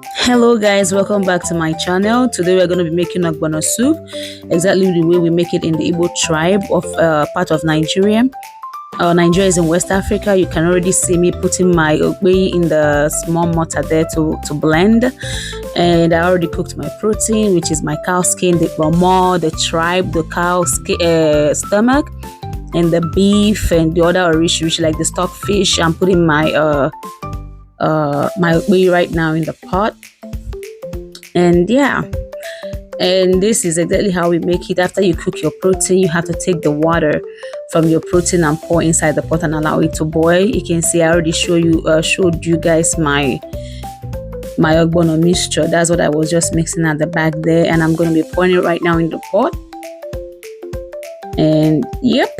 Hello guys, welcome back to my channel. Today we're going to be making Ọgbọnọ soup, exactly the way we make it in the Igbo tribe of part of Nigeria. Nigeria is in West Africa. You can already see me putting my ogbe in the small mortar there to blend. And I already cooked my protein, which is my cow skin, the kpomo, the tripe, the cow stomach, and the beef and the other rich like the stockfish. I'm putting my my ogbe right now in the pot. And yeah, and this is exactly how we make it. After you cook your protein, you have to take the water from your protein and pour inside the pot and allow it to boil. You can see I already showed you guys my Ọgbọnọ mixture. That's what I was just mixing at the back there, and I'm going to be pouring it right now in the pot. And yep,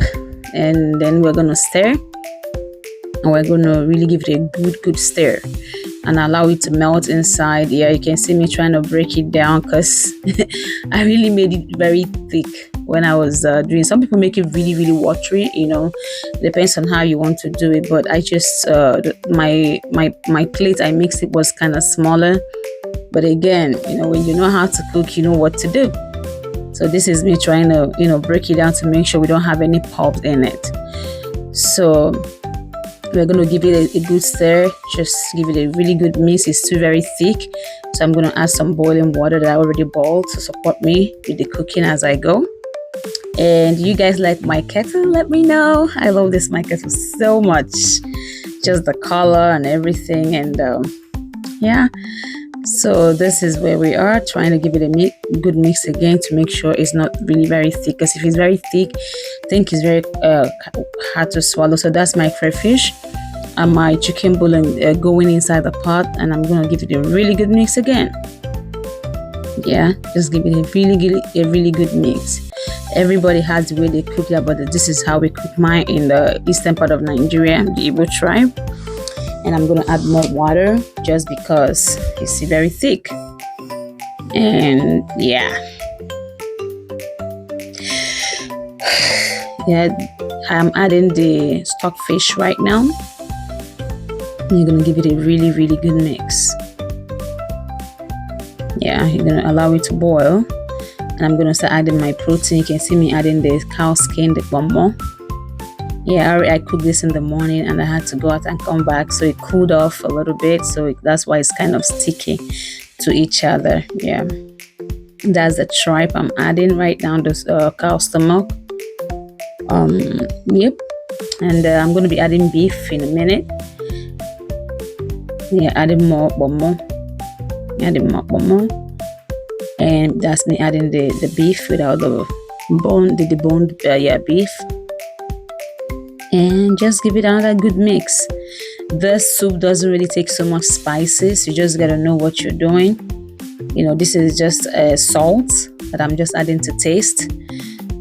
and then we're going to stir, and we're going to really give it a good stir and allow it to melt inside. Yeah, you can see me trying to break it down because I really made it very thick when I was doing. Some people make it really watery, you know, depends on how you want to do it. But I just my plate I mixed it was kind of smaller. But again, you know, when you know how to cook, you know what to do. So this is me trying to, you know, break it down to make sure we don't have any pulp in it. So we're going to give it a good stir, just give it a really good mix. It's still very thick, so I'm going to add some boiling water that I already boiled to support me with the cooking as I go. And you guys like my kettle? Let me know. I love this my kettle so much, just the color and everything. And yeah, so this is where we are, trying to give it a good mix again to make sure it's not really very thick, because if it's very thick, I think it's very hard to swallow. So that's my crayfish and my chicken bouillon going inside the pot, and I'm going to give it a really good mix again. Yeah, just give it a really good mix. Everybody has the way they cook that, but this is how we cook mine in the eastern part of Nigeria, the Igbo tribe. And I'm going to add more water just because it's very thick. And yeah, I'm adding the stockfish right now. You're going to give it a really good mix. Yeah, you're going to allow it to boil, and I'm going to start adding my protein. You can see me adding the cow skin, the kpomo. Yeah, I cooked this in the morning and I had to go out and come back, so it cooled off a little bit, so that's why it's kind of sticky to each other. Yeah, that's the tripe I'm adding right now, this cow stomach. Yep, and I'm going to be adding beef in a minute. Yeah, adding more kpomo, and that's me adding the beef without the bone, the deboned beef. And just give it another good mix. This soup doesn't really take so much spices. You just gotta know what you're doing. You know, this is just salt that I'm just adding to taste.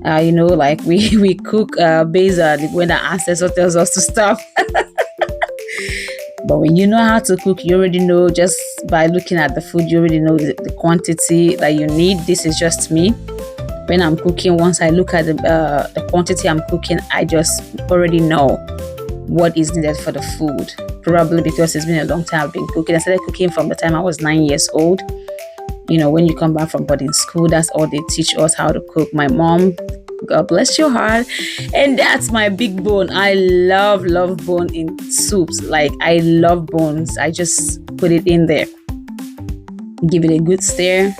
You know, like we cook based on when our ancestor tells us to stop. But when you know how to cook, you already know, just by looking at the food, you already know the quantity that you need. This is just me. When I'm cooking, once I look at the quantity I'm cooking, I just already know what is needed for the food. Probably because it's been a long time I've been cooking. I started cooking from the time I was 9 years old. You know, when you come back from boarding school, that's all they teach us, how to cook. My mom, God bless your heart. And that's my big bone. I love bone in soups. Like, I love bones. I just put it in there. Give it a good stir.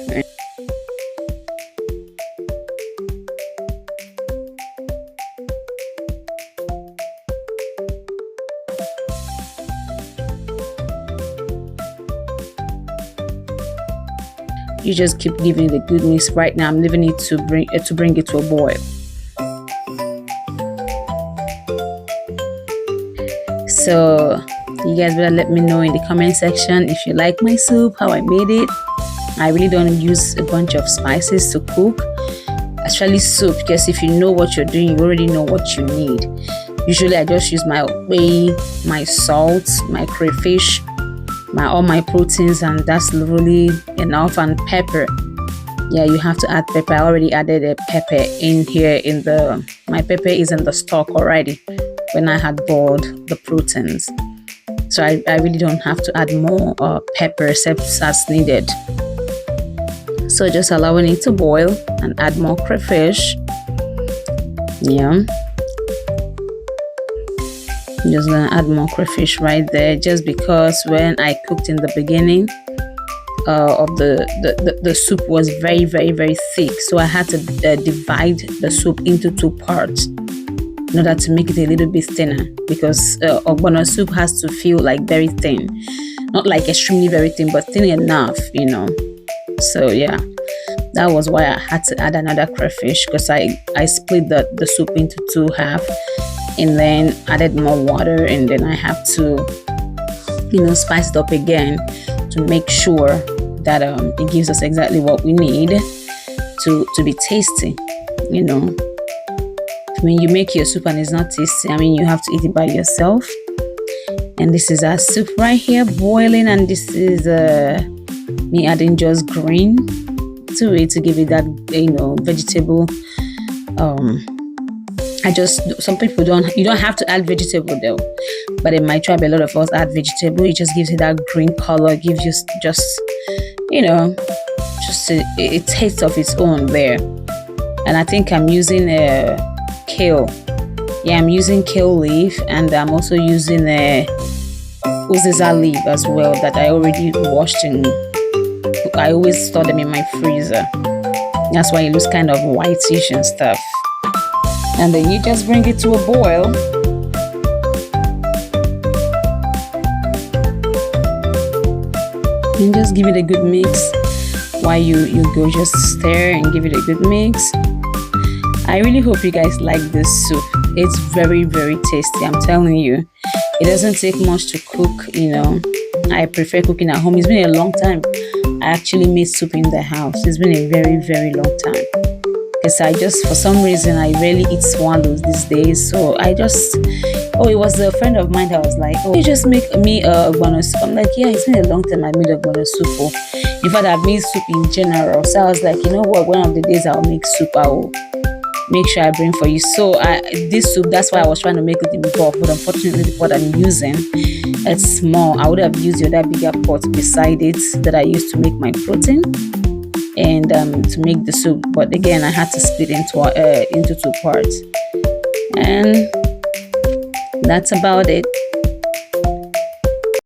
You just keep giving it a good mix. Right now I'm leaving it to bring it to a boil. So you guys better let me know in the comment section if you like my soup, how I made it. I really don't use a bunch of spices to cook, especially soup, because if you know what you're doing, you already know what you need. Usually I just use my whey, my salt, my crayfish, all my proteins, and that's really enough. And pepper, yeah, you have to add pepper. I already added a pepper in here. My pepper is in the stock already when I had boiled the proteins. So I really don't have to add more pepper except as needed. So just allowing it to boil and add more crayfish. Yeah, I'm just gonna add more crayfish right there, just because when I cooked in the beginning of the soup was very thick, so I had to divide the soup into 2 parts in order to make it a little bit thinner, because Ọgbọnọ soup has to feel like very thin, not like extremely very thin, but thin enough, you know. So yeah, that was why I had to add another crayfish, because I split the soup into 2 half and then added more water, and then I have to, you know, spice it up again to make sure that it gives us exactly what we need to be tasty, you know. When you make your soup and it's not tasty, I mean, you have to eat it by yourself. And this is our soup right here boiling, and this is me adding just green to it to give it that, you know, vegetable. Some people you don't have to add vegetable though, but in my tribe a lot of us add vegetable. It just gives it that green color, gives you just, you know, just a taste of its own there. And I think I'm using kale. Yeah, I'm using kale leaf, and I'm also using uziza leaf as well that I already washed, and I always store them in my freezer. That's why it looks kind of whitish and stuff. And then you just bring it to a boil. And just give it a good mix while you go just stir and give it a good mix. I really hope you guys like this soup. It's very tasty, I'm telling you. It doesn't take much to cook, you know. I prefer cooking at home. It's been a long time I actually made soup in the house. It's been a very long time, because I just, for some reason, I rarely eat swallows these days. So I just, it was a friend of mine that was like, oh, you just make me a Ọgbọnọ soup. I'm like, yeah, it's been a long time I made Ọgbọnọ soup. Oh. In fact, I've made soup in general. So I was like, you know what, one of the days I'll make soup, I will make sure I bring for you. So this soup, that's why I was trying to make it in the pot, but unfortunately the pot I'm using, it's small. I would have used the other bigger pot beside it that I used to make my protein and to make the soup, but again I had to split into 2 parts, and that's about it.